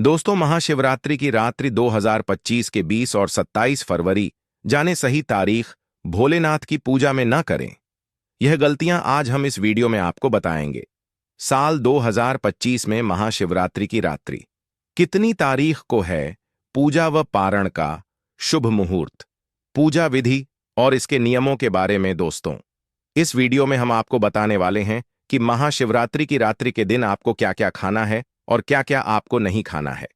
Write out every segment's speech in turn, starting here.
दोस्तों, महाशिवरात्रि की रात्रि 2025 के 20 और 27 फरवरी जाने सही तारीख भोलेनाथ की पूजा में न करें। यह गलतियां आज हम इस वीडियो में आपको बताएंगे। साल 2025 में महाशिवरात्रि की रात्रि कितनी तारीख को है, पूजा व पारण का शुभ मुहूर्त, पूजा विधि और इसके नियमों के बारे में दोस्तों इस वीडियो में हम आपको बताने वाले हैं कि महाशिवरात्रि की रात्रि के दिन आपको क्या क्या खाना है और क्या क्या आपको नहीं खाना है।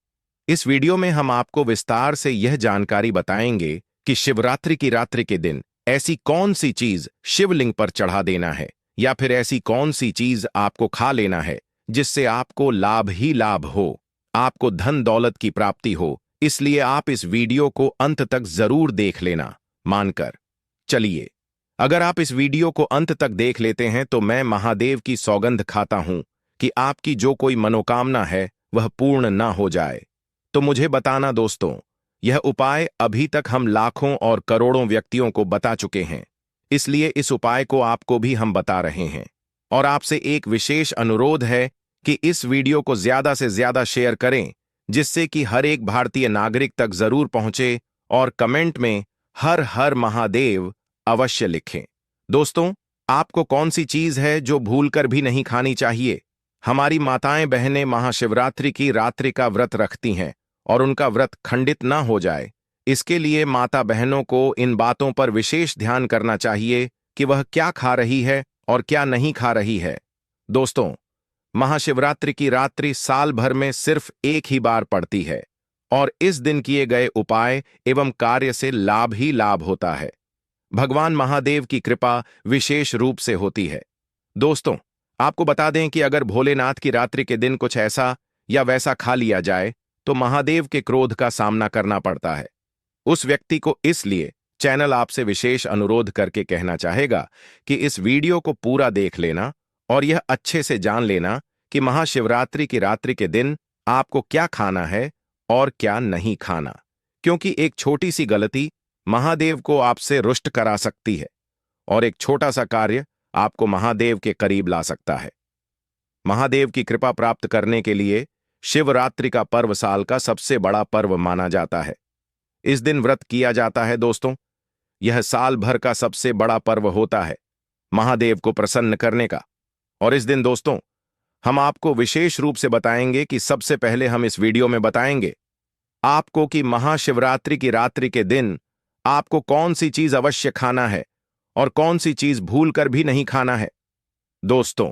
इस वीडियो में हम आपको विस्तार से यह जानकारी बताएंगे कि शिवरात्रि की रात्रि के दिन ऐसी कौन सी चीज शिवलिंग पर चढ़ा देना है या फिर ऐसी कौन सी चीज आपको खा लेना है जिससे आपको लाभ ही लाभ हो, आपको धन दौलत की प्राप्ति हो। इसलिए आप इस वीडियो को अंत तक जरूर देख लेना मानकर। चलिए, अगर आप इस वीडियो को अंत तक देख लेते हैं तो मैं महादेव की सौगंध खाता हूं कि आपकी जो कोई मनोकामना है वह पूर्ण ना हो जाए। तो मुझे बताना दोस्तों, यह उपाय अभी तक हम लाखों और करोड़ों व्यक्तियों को बता चुके हैं, इसलिए इस उपाय को आपको भी हम बता रहे हैं। और आपसे एक विशेष अनुरोध है कि इस वीडियो को ज्यादा से ज्यादा शेयर करें, जिससे कि हर एक भारतीय नागरिक तक जरूर पहुंचे और कमेंट में हर हर महादेव अवश्य लिखें। दोस्तों, आपको कौन सी चीज है जो भूलकर भी नहीं खानी चाहिए? हमारी माताएं बहनें महाशिवरात्रि की रात्रि का व्रत रखती हैं और उनका व्रत खंडित ना हो जाए, इसके लिए माता बहनों को इन बातों पर विशेष ध्यान करना चाहिए कि वह क्या खा रही है और क्या नहीं खा रही है। दोस्तों, महाशिवरात्रि की रात्रि साल भर में सिर्फ एक ही बार पड़ती है और इस दिन किए गए उपाय एवं कार्य से लाभ ही लाभ होता है। भगवान महादेव की कृपा विशेष रूप से होती है। दोस्तों, आपको बता दें कि अगर भोलेनाथ की रात्रि के दिन कुछ ऐसा या वैसा खा लिया जाए तो महादेव के क्रोध का सामना करना पड़ता है। उस व्यक्ति को इसलिए चैनल आपसे विशेष अनुरोध करके कहना चाहेगा कि इस वीडियो को पूरा देख लेना और यह अच्छे से जान लेना कि महाशिवरात्रि की रात्रि के दिन आपको क्या खाना है और क्या नहीं खाना, क्योंकि एक छोटी सी गलती महादेव को आपसे रुष्ट करा सकती है और एक छोटा सा कार्य आपको महादेव के करीब ला सकता है। महादेव की कृपा प्राप्त करने के लिए शिवरात्रि का पर्व साल का सबसे बड़ा पर्व माना जाता है। इस दिन व्रत किया जाता है दोस्तों। यह साल भर का सबसे बड़ा पर्व होता है महादेव को प्रसन्न करने का। और इस दिन दोस्तों, हम आपको विशेष रूप से बताएंगे कि सबसे पहले हम इस वीडियो में बताएंगे आपको कि महाशिवरात्रि की रात्रि के दिन आपको कौन सी चीज अवश्य खाना है और कौन सी चीज भूल कर भी नहीं खाना है दोस्तों,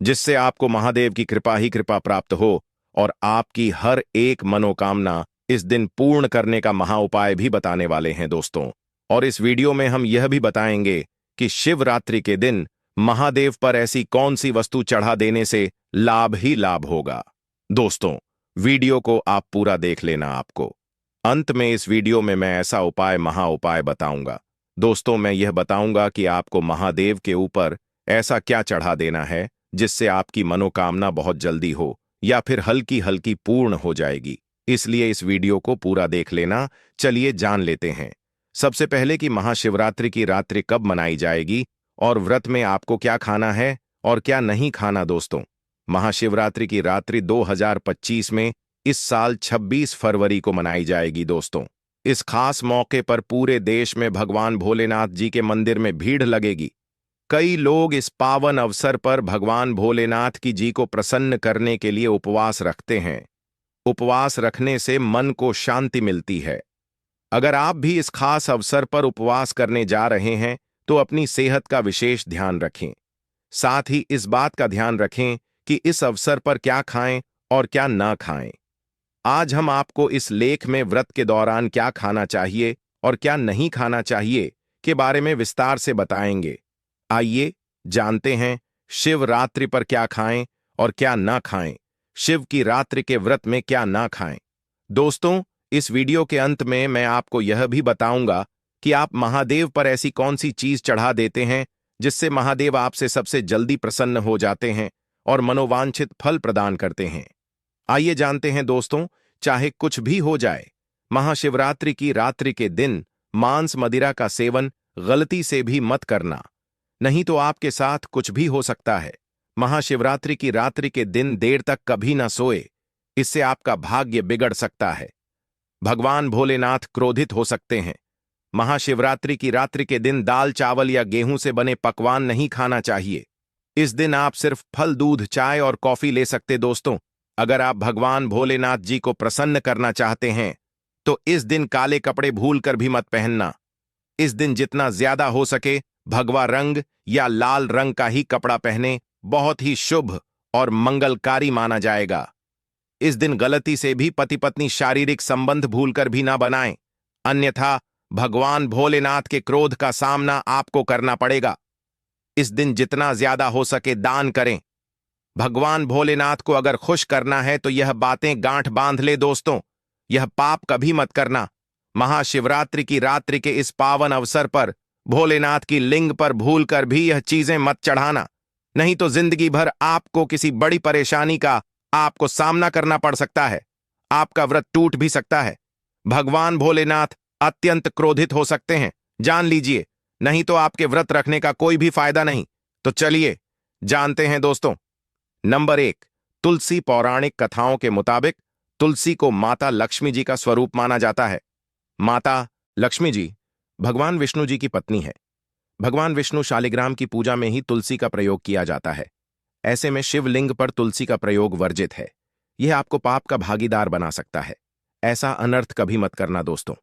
जिससे आपको महादेव की कृपा ही कृपा प्राप्त हो और आपकी हर एक मनोकामना इस दिन पूर्ण करने का महा उपाय भी बताने वाले हैं दोस्तों। और इस वीडियो में हम यह भी बताएंगे कि शिवरात्रि के दिन महादेव पर ऐसी कौन सी वस्तु चढ़ा देने से लाभ ही लाभ होगा। दोस्तों, वीडियो को आप पूरा देख लेना। आपको अंत में इस वीडियो में मैं ऐसा उपाय महा उपाय बताऊंगा। दोस्तों, मैं यह बताऊंगा कि आपको महादेव के ऊपर ऐसा क्या चढ़ा देना है जिससे आपकी मनोकामना बहुत जल्दी हो या फिर हल्की हल्की पूर्ण हो जाएगी। इसलिए इस वीडियो को पूरा देख लेना। चलिए जान लेते हैं सबसे पहले कि महाशिवरात्रि की रात्रि कब मनाई जाएगी और व्रत में आपको क्या खाना है और क्या नहीं खाना। दोस्तों, महाशिवरात्रि की रात्रि 2025 में इस साल 26 फरवरी को मनाई जाएगी। दोस्तों, इस खास मौके पर पूरे देश में भगवान भोलेनाथ जी के मंदिर में भीड़ लगेगी। कई लोग इस पावन अवसर पर भगवान भोलेनाथ की जी को प्रसन्न करने के लिए उपवास रखते हैं। उपवास रखने से मन को शांति मिलती है। अगर आप भी इस खास अवसर पर उपवास करने जा रहे हैं तो अपनी सेहत का विशेष ध्यान रखें। साथ ही इस बात का ध्यान रखें कि इस अवसर पर क्या खाएं और क्या ना खाएं। आज हम आपको इस लेख में व्रत के दौरान क्या खाना चाहिए और क्या नहीं खाना चाहिए के बारे में विस्तार से बताएंगे। आइए जानते हैं शिवरात्रि पर क्या खाएं और क्या ना खाएं, शिव की रात्रि के व्रत में क्या ना खाएं। दोस्तों, इस वीडियो के अंत में मैं आपको यह भी बताऊंगा कि आप महादेव पर ऐसी कौन सी चीज चढ़ा देते हैं जिससे महादेव आपसे सबसे जल्दी प्रसन्न हो जाते हैं और मनोवांछित फल प्रदान करते हैं। आइए जानते हैं दोस्तों। चाहे कुछ भी हो जाए, महाशिवरात्रि की रात्रि के दिन मांस मदिरा का सेवन गलती से भी मत करना, नहीं तो आपके साथ कुछ भी हो सकता है। महाशिवरात्रि की रात्रि के दिन देर तक कभी ना सोए, इससे आपका भाग्य बिगड़ सकता है। भगवान भोलेनाथ क्रोधित हो सकते हैं। महाशिवरात्रि की रात्रि के दिन दाल चावल या गेहूं से बने पकवान नहीं खाना चाहिए। इस दिन आप सिर्फ फल, दूध, चाय और कॉफी ले सकते। दोस्तों, अगर आप भगवान भोलेनाथ जी को प्रसन्न करना चाहते हैं तो इस दिन काले कपड़े भूलकर भी मत पहनना। इस दिन जितना ज्यादा हो सके भगवा रंग या लाल रंग का ही कपड़ा पहने, बहुत ही शुभ और मंगलकारी माना जाएगा। इस दिन गलती से भी पति पत्नी शारीरिक संबंध भूलकर भी ना बनाएं, अन्यथा भगवान भोलेनाथ के क्रोध का सामना आपको करना पड़ेगा। इस दिन जितना ज्यादा हो सके दान करें। भगवान भोलेनाथ को अगर खुश करना है तो यह बातें गांठ बांध ले दोस्तों, यह पाप कभी मत करना। महाशिवरात्रि की रात्रि के इस पावन अवसर पर भोलेनाथ की लिंग पर भूलकर भी यह चीजें मत चढ़ाना, नहीं तो जिंदगी भर आपको किसी बड़ी परेशानी का आपको सामना करना पड़ सकता है। आपका व्रत टूट भी सकता है। भगवान भोलेनाथ अत्यंत क्रोधित हो सकते हैं, जान लीजिए, नहीं तो आपके व्रत रखने का कोई भी फायदा नहीं। तो चलिए जानते हैं दोस्तों। नंबर 1, तुलसी। पौराणिक कथाओं के मुताबिक तुलसी को माता लक्ष्मी जी का स्वरूप माना जाता है। माता लक्ष्मी जी भगवान विष्णु जी की पत्नी है। भगवान विष्णु शालिग्राम की पूजा में ही तुलसी का प्रयोग किया जाता है। ऐसे में शिवलिंग पर तुलसी का प्रयोग वर्जित है। यह आपको पाप का भागीदार बना सकता है। ऐसा अनर्थ कभी मत करना दोस्तों।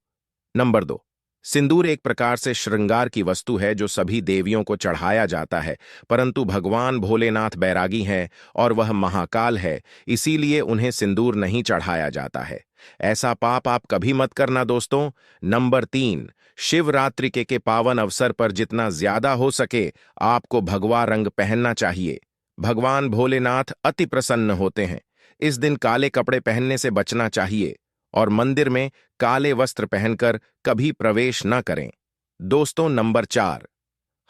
नंबर 2, सिंदूर एक प्रकार से श्रृंगार की वस्तु है जो सभी देवियों को चढ़ाया जाता है, परंतु भगवान भोलेनाथ बैरागी हैं और वह महाकाल है, इसीलिए उन्हें सिंदूर नहीं चढ़ाया जाता है। ऐसा पाप आप कभी मत करना दोस्तों। नंबर 3, शिवरात्रि के पावन अवसर पर जितना ज्यादा हो सके आपको भगवा रंग पहनना चाहिए। भगवान भोलेनाथ अति प्रसन्न होते हैं। इस दिन काले कपड़े पहनने से बचना चाहिए और मंदिर में काले वस्त्र पहनकर कभी प्रवेश न करें। दोस्तों, नंबर 4,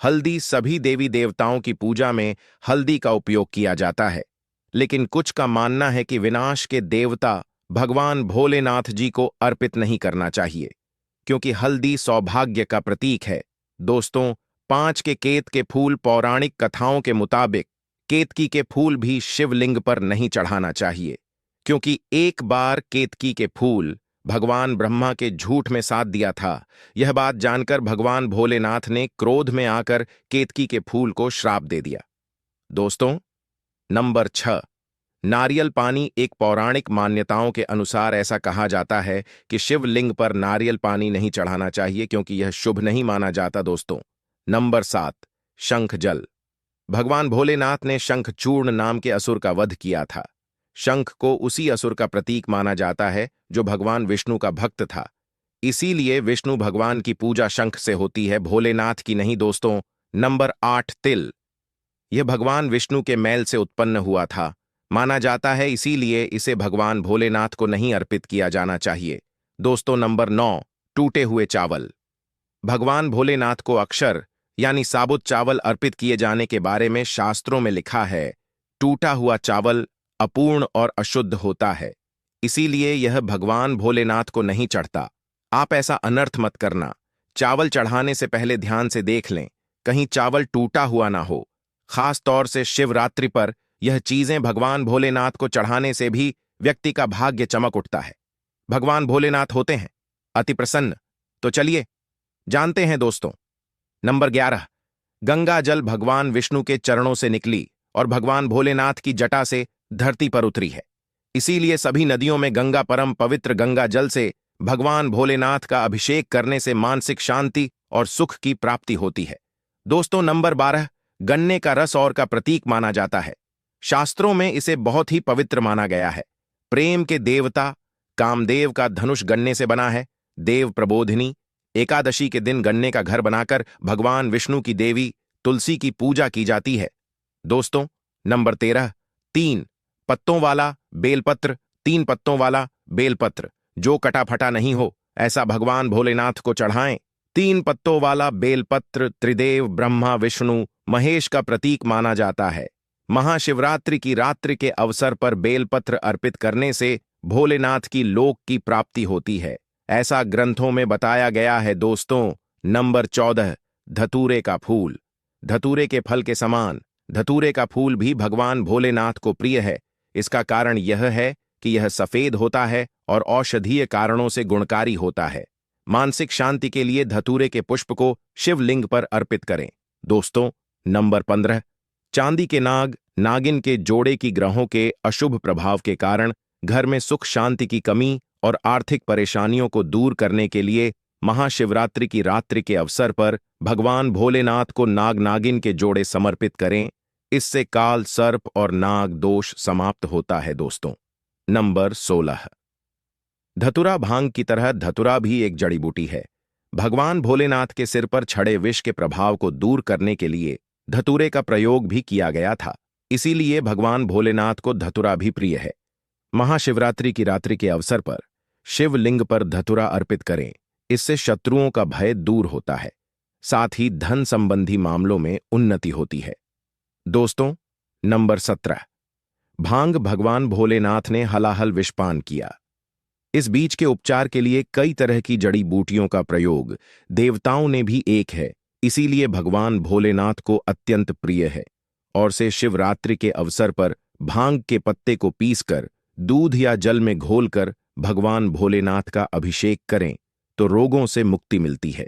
हल्दी। सभी देवी देवताओं की पूजा में हल्दी का उपयोग किया जाता है, लेकिन कुछ का मानना है कि विनाश के देवता भगवान भोलेनाथ जी को अर्पित नहीं करना चाहिए, क्योंकि हल्दी सौभाग्य का प्रतीक है। दोस्तों, 5 के केत के फूल। पौराणिक कथाओं के मुताबिक केतकी के फूल भी शिवलिंग पर नहीं चढ़ाना चाहिए, क्योंकि एक बार केतकी के फूल भगवान ब्रह्मा के झूठ में साथ दिया था। यह बात जानकर भगवान भोलेनाथ ने क्रोध में आकर केतकी के फूल को श्राप दे दिया। दोस्तों, नंबर 6, नारियल पानी। एक पौराणिक मान्यताओं के अनुसार ऐसा कहा जाता है कि शिवलिंग पर नारियल पानी नहीं चढ़ाना चाहिए, क्योंकि यह शुभ नहीं माना जाता दोस्तों। नंबर 7, शंख जल। भगवान भोलेनाथ ने शंखचूर्ण नाम के असुर का वध किया था। शंख को उसी असुर का प्रतीक माना जाता है जो भगवान विष्णु का भक्त था, इसीलिए विष्णु भगवान की पूजा शंख से होती है, भोलेनाथ की नहीं दोस्तों। नंबर 8, तिल। यह भगवान विष्णु के मैल से उत्पन्न हुआ था, माना जाता है, इसीलिए इसे भगवान भोलेनाथ को नहीं अर्पित किया जाना चाहिए। दोस्तों, नंबर 9, टूटे हुए चावल। भगवान भोलेनाथ को अक्षर यानी साबुत चावल अर्पित किए जाने के बारे में शास्त्रों में लिखा है, टूटा हुआ चावल अपूर्ण और अशुद्ध होता है, इसीलिए यह भगवान भोलेनाथ को नहीं चढ़ता। आप ऐसा अनर्थ मत करना। चावल चढ़ाने से पहले ध्यान से देख लें, कहीं चावल टूटा हुआ ना हो। खास तौर से शिवरात्रि पर यह चीजें भगवान भोलेनाथ को चढ़ाने से भी व्यक्ति का भाग्य चमक उठता है। भगवान भोलेनाथ होते हैं अति प्रसन्न। तो चलिए जानते हैं दोस्तों। नंबर 11, गंगा जल। भगवान विष्णु के चरणों से निकली और भगवान भोलेनाथ की जटा से धरती पर उतरी है, इसीलिए सभी नदियों में गंगा परम पवित्र। गंगा जल से भगवान भोलेनाथ का अभिषेक करने से मानसिक शांति और सुख की प्राप्ति होती है। दोस्तों, नंबर 12, गन्ने का रस और का प्रतीक माना जाता है। शास्त्रों में इसे बहुत ही पवित्र माना गया है। प्रेम के देवता कामदेव का धनुष गन्ने से बना है। देव प्रबोधिनी एकादशी के दिन गन्ने का घर बनाकर भगवान विष्णु की देवी तुलसी की पूजा की जाती है। दोस्तों, नंबर 13, 3 पत्तों वाला बेलपत्र। 3 पत्तों वाला बेलपत्र जो कटा फटा नहीं हो, ऐसा भगवान भोलेनाथ को चढ़ाएं। 3 पत्तों वाला बेलपत्र त्रिदेव ब्रह्मा विष्णु महेश का प्रतीक माना जाता है। महाशिवरात्रि की रात्रि के अवसर पर बेलपत्र अर्पित करने से भोलेनाथ की लोक की प्राप्ति होती है, ऐसा ग्रंथों में बताया गया है। दोस्तों, नंबर 14, धतूरे का फूल। धतूरे के फल के समान धतूरे का फूल भी भगवान भोलेनाथ को प्रिय है। इसका कारण यह है कि यह सफेद होता है और औषधीय कारणों से गुणकारी होता है। मानसिक शांति के लिए धतूरे के पुष्प को शिवलिंग पर अर्पित करें। दोस्तों, नंबर 15, चांदी के नाग नागिन के जोड़े की ग्रहों के अशुभ प्रभाव के कारण घर में सुख शांति की कमी और आर्थिक परेशानियों को दूर करने के लिए महाशिवरात्रि की रात्रि के अवसर पर भगवान भोलेनाथ को नाग नागिन के जोड़े समर्पित करें। इससे काल सर्प और नाग दोष समाप्त होता है। दोस्तों, नंबर 16, धतुरा भांग की तरह धतुरा भी एक जड़ी बूटी है। भगवान भोलेनाथ के सिर पर छड़े विष के प्रभाव को दूर करने के लिए धतूरे का प्रयोग भी किया गया था। इसीलिए भगवान भोलेनाथ को धतुरा भी प्रिय है। महाशिवरात्रि की रात्रि के अवसर पर शिवलिंग पर धतुरा अर्पित करें। इससे शत्रुओं का भय दूर होता है, साथ ही धन संबंधी मामलों में उन्नति होती है। दोस्तों, नंबर 17, भांग भगवान भोलेनाथ ने हलाहल विषपान किया। इस बीज के उपचार के लिए कई तरह की जड़ी बूटियों का प्रयोग देवताओं ने भी एक है, इसीलिए भगवान भोलेनाथ को अत्यंत प्रिय है। और से शिवरात्रि के अवसर पर भांग के पत्ते को पीसकर दूध या जल में घोलकर भगवान भोलेनाथ का अभिषेक करें तो रोगों से मुक्ति मिलती है।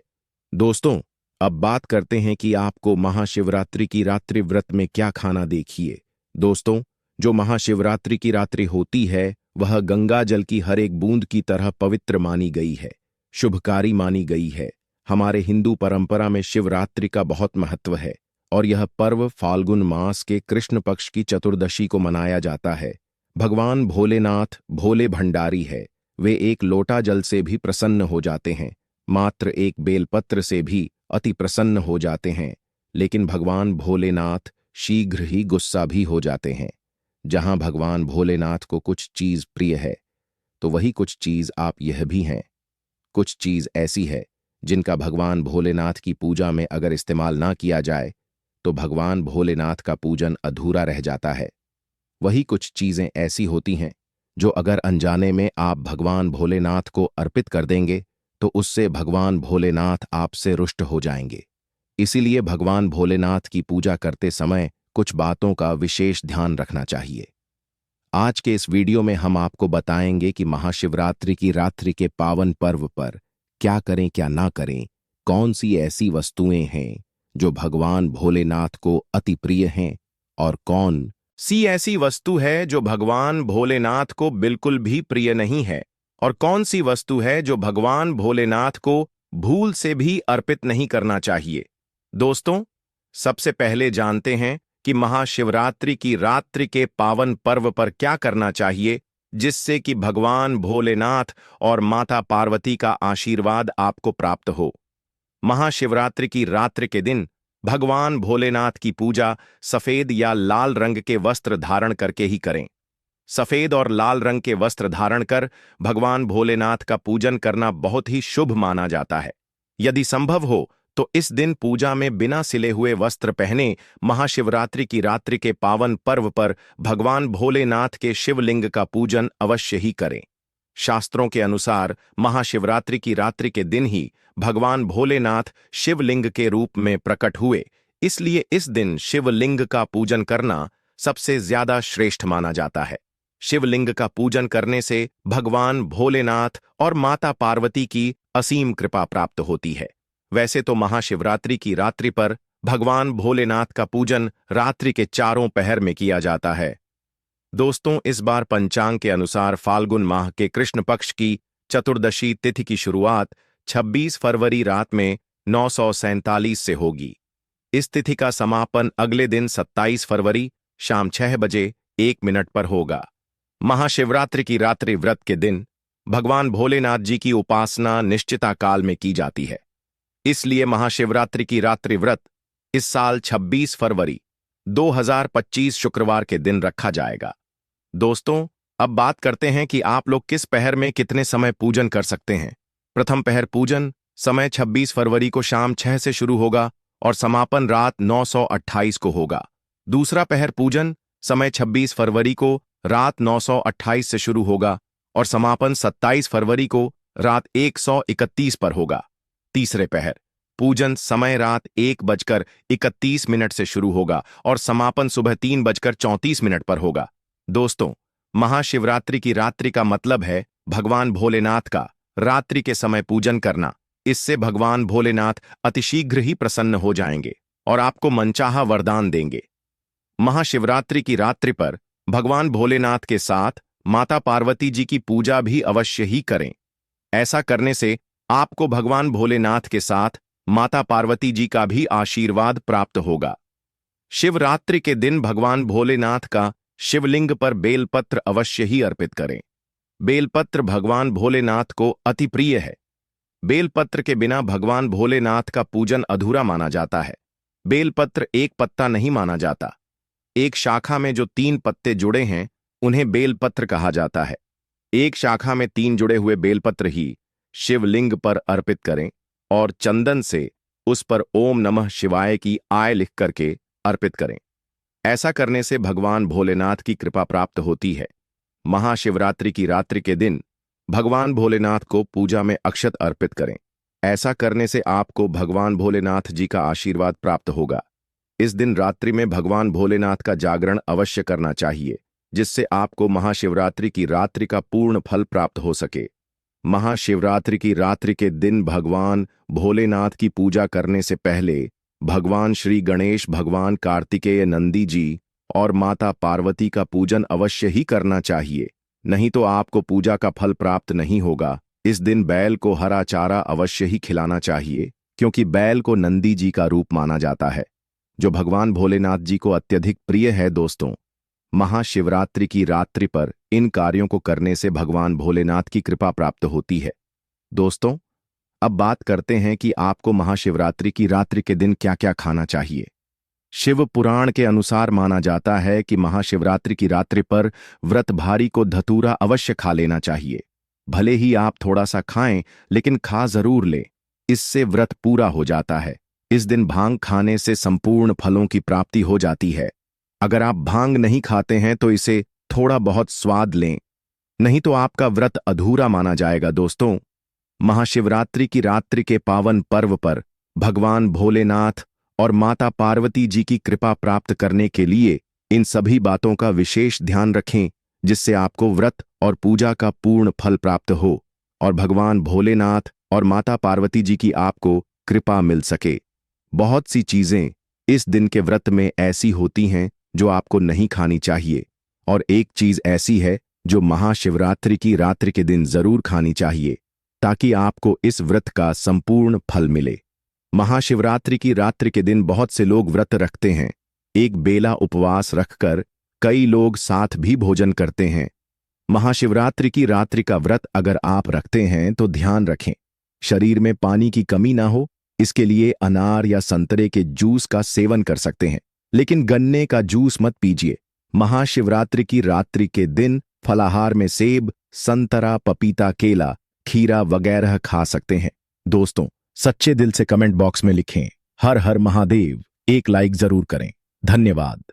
दोस्तों, अब बात करते हैं कि आपको महाशिवरात्रि की रात्रि व्रत में क्या खाना। देखिए दोस्तों, जो महाशिवरात्रि की रात्रि होती है वह गंगा जल की हर एक बूंद की तरह पवित्र मानी गई है, शुभकारी मानी गई है। हमारे हिंदू परंपरा में शिवरात्रि का बहुत महत्व है और यह पर्व फाल्गुन मास के कृष्ण पक्ष की चतुर्दशी को मनाया जाता है। भगवान भोलेनाथ भोले भंडारी है। वे एक लोटा जल से भी प्रसन्न हो जाते हैं, मात्र एक बेलपत्र से भी अति प्रसन्न हो जाते हैं। लेकिन भगवान भोलेनाथ शीघ्र ही गुस्सा भी हो जाते हैं। जहां भगवान भोलेनाथ को कुछ चीज प्रिय है तो वही कुछ चीज आप यह भी हैं। कुछ चीज ऐसी है जिनका भगवान भोलेनाथ की पूजा में अगर इस्तेमाल ना किया जाए तो भगवान भोलेनाथ का पूजन अधूरा रह जाता है। वही कुछ चीजें ऐसी होती हैं जो अगर अनजाने में आप भगवान भोलेनाथ को अर्पित कर देंगे तो उससे भगवान भोलेनाथ आपसे रुष्ट हो जाएंगे। इसीलिए भगवान भोलेनाथ की पूजा करते समय कुछ बातों का विशेष ध्यान रखना चाहिए। आज के इस वीडियो में हम आपको बताएंगे कि महाशिवरात्रि की रात्रि के पावन पर्व पर क्या करें क्या ना करें, कौन सी ऐसी वस्तुएं हैं जो भगवान भोलेनाथ को अति प्रिय हैं और कौन सी ऐसी वस्तु है जो भगवान भोलेनाथ को बिल्कुल भी प्रिय नहीं है और कौन सी वस्तु है जो भगवान भोलेनाथ को भूल से भी अर्पित नहीं करना चाहिए। दोस्तों, सबसे पहले जानते हैं कि महाशिवरात्रि की रात्रि के पावन पर्व पर क्या करना चाहिए जिससे कि भगवान भोलेनाथ और माता पार्वती का आशीर्वाद आपको प्राप्त हो। महाशिवरात्रि की रात्रि के दिन भगवान भोलेनाथ की पूजा सफेद या लाल रंग के वस्त्र धारण करके ही करें। सफेद और लाल रंग के वस्त्र धारण कर भगवान भोलेनाथ का पूजन करना बहुत ही शुभ माना जाता है। यदि संभव हो तो इस दिन पूजा में बिना सिले हुए वस्त्र पहने महाशिवरात्रि की रात्रि के पावन पर्व पर भगवान भोलेनाथ के शिवलिंग का पूजन अवश्य ही करें। शास्त्रों के अनुसार महाशिवरात्रि की रात्रि के दिन ही भगवान भोलेनाथ शिवलिंग के रूप में प्रकट हुए, इसलिए इस दिन शिवलिंग का पूजन करना सबसे ज्यादा श्रेष्ठ माना जाता है। शिवलिंग का पूजन करने से भगवान भोलेनाथ और माता पार्वती की असीम कृपा प्राप्त होती है। वैसे तो महाशिवरात्रि की रात्रि पर भगवान भोलेनाथ का पूजन रात्रि के चारों पहर में किया जाता है। दोस्तों, इस बार पंचांग के अनुसार फाल्गुन माह के कृष्ण पक्ष की चतुर्दशी तिथि की शुरुआत 26 फरवरी रात में 947 से होगी। इस तिथि का समापन अगले दिन 27 फरवरी शाम 6 बजे 1 मिनट पर होगा। महाशिवरात्रि की रात्रि व्रत के दिन भगवान भोलेनाथ जी की उपासना निश्चिता काल में की जाती है, इसलिए महाशिवरात्रि की रात्रि व्रत इस साल 26 फरवरी 2025 शुक्रवार के दिन रखा जाएगा। दोस्तों, अब बात करते हैं कि आप लोग किस पहर में कितने समय पूजन कर सकते हैं। प्रथम पहर पूजन समय 26 फरवरी को शाम 6 से शुरू होगा और समापन रात 928 को होगा। दूसरा पहर पूजन समय 26 फरवरी को रात 928 से शुरू होगा और समापन 27 फरवरी को रात 131 पर होगा। तीसरे पहर पूजन समय रात 1:31 से शुरू होगा और समापन सुबह 3:34 पर होगा। दोस्तों, महाशिवरात्रि की रात्रि का मतलब है भगवान भोलेनाथ का रात्रि के समय पूजन करना। इससे भगवान भोलेनाथ अतिशीघ्र ही प्रसन्न हो जाएंगे और आपको मनचाहा वरदान देंगे। महाशिवरात्रि की रात्रि पर भगवान भोलेनाथ के साथ माता पार्वती जी की पूजा भी अवश्य ही करें। ऐसा करने से आपको भगवान भोलेनाथ के साथ माता पार्वती जी का भी आशीर्वाद प्राप्त होगा। शिवरात्रि के दिन भगवान भोलेनाथ का शिवलिंग पर बेलपत्र अवश्य ही अर्पित करें। बेलपत्र भगवान भोलेनाथ को अति प्रिय है। बेलपत्र के बिना भगवान भोलेनाथ का पूजन अधूरा माना जाता है। बेलपत्र एक पत्ता नहीं माना जाता। एक शाखा में जो 3 पत्ते जुड़े हैं उन्हें बेलपत्र कहा जाता है। एक शाखा में 3 जुड़े हुए बेलपत्र ही शिवलिंग पर अर्पित करें और चंदन से उस पर ओम नमः शिवाय की आय लिख करके अर्पित करें। ऐसा करने से भगवान भोलेनाथ की कृपा प्राप्त होती है। महाशिवरात्रि की रात्रि के दिन भगवान भोलेनाथ को पूजा में अक्षत अर्पित करें। ऐसा करने से आपको भगवान भोलेनाथ जी का आशीर्वाद प्राप्त होगा। इस दिन रात्रि में भगवान भोलेनाथ का जागरण अवश्य करना चाहिए, जिससे आपको महाशिवरात्रि की रात्रि का पूर्ण फल प्राप्त हो सके। महाशिवरात्रि की रात्रि के दिन भगवान भोलेनाथ की पूजा करने से पहले भगवान श्री गणेश, भगवान कार्तिकेय, नंदी जी और माता पार्वती का पूजन अवश्य ही करना चाहिए, नहीं तो आपको पूजा का फल प्राप्त नहीं होगा। इस दिन बैल को हरा चारा अवश्य ही खिलाना चाहिए, क्योंकि बैल को नंदी जी का रूप माना जाता है, जो भगवान भोलेनाथ जी को अत्यधिक प्रिय है। दोस्तों, महाशिवरात्रि की रात्रि पर इन कार्यों को करने से भगवान भोलेनाथ की कृपा प्राप्त होती है। दोस्तों, अब बात करते हैं कि आपको महाशिवरात्रि की रात्रि के दिन क्या क्या खाना चाहिए। शिव पुराण के अनुसार माना जाता है कि महाशिवरात्रि की रात्रि पर व्रतधारी को धतूरा अवश्य खा लेना चाहिए। भले ही आप थोड़ा सा खाएं, लेकिन खा जरूर लें। इससे व्रत पूरा हो जाता है। इस दिन भांग खाने से संपूर्ण फलों की प्राप्ति हो जाती है। अगर आप भांग नहीं खाते हैं तो इसे थोड़ा बहुत स्वाद लें, नहीं तो आपका व्रत अधूरा माना जाएगा। दोस्तों, महाशिवरात्रि की रात्रि के पावन पर्व पर भगवान भोलेनाथ और माता पार्वती जी की कृपा प्राप्त करने के लिए इन सभी बातों का विशेष ध्यान रखें, जिससे आपको व्रत और पूजा का पूर्ण फल प्राप्त हो और भगवान भोलेनाथ और माता पार्वती जी की आपको कृपा मिल सके। बहुत सी चीजें इस दिन के व्रत में ऐसी होती हैं जो आपको नहीं खानी चाहिए, और एक चीज ऐसी है जो महाशिवरात्रि की रात्रि के दिन जरूर खानी चाहिए, ताकि आपको इस व्रत का संपूर्ण फल मिले। महाशिवरात्रि की रात्रि के दिन बहुत से लोग व्रत रखते हैं। एक बेला उपवास रखकर कई लोग साथ भी भोजन करते हैं। महाशिवरात्रि की रात्रि का व्रत अगर आप रखते हैं तो ध्यान रखें, शरीर में पानी की कमी ना हो। इसके लिए अनार या संतरे के जूस का सेवन कर सकते हैं, लेकिन गन्ने का जूस मत पीजिए। महाशिवरात्रि की रात्रि के दिन फलाहार में सेब, संतरा, पपीता, केला, खीरा वगैरह खा सकते हैं। दोस्तों, सच्चे दिल से कमेंट बॉक्स में लिखें हर हर महादेव। एक लाइक जरूर करें। धन्यवाद।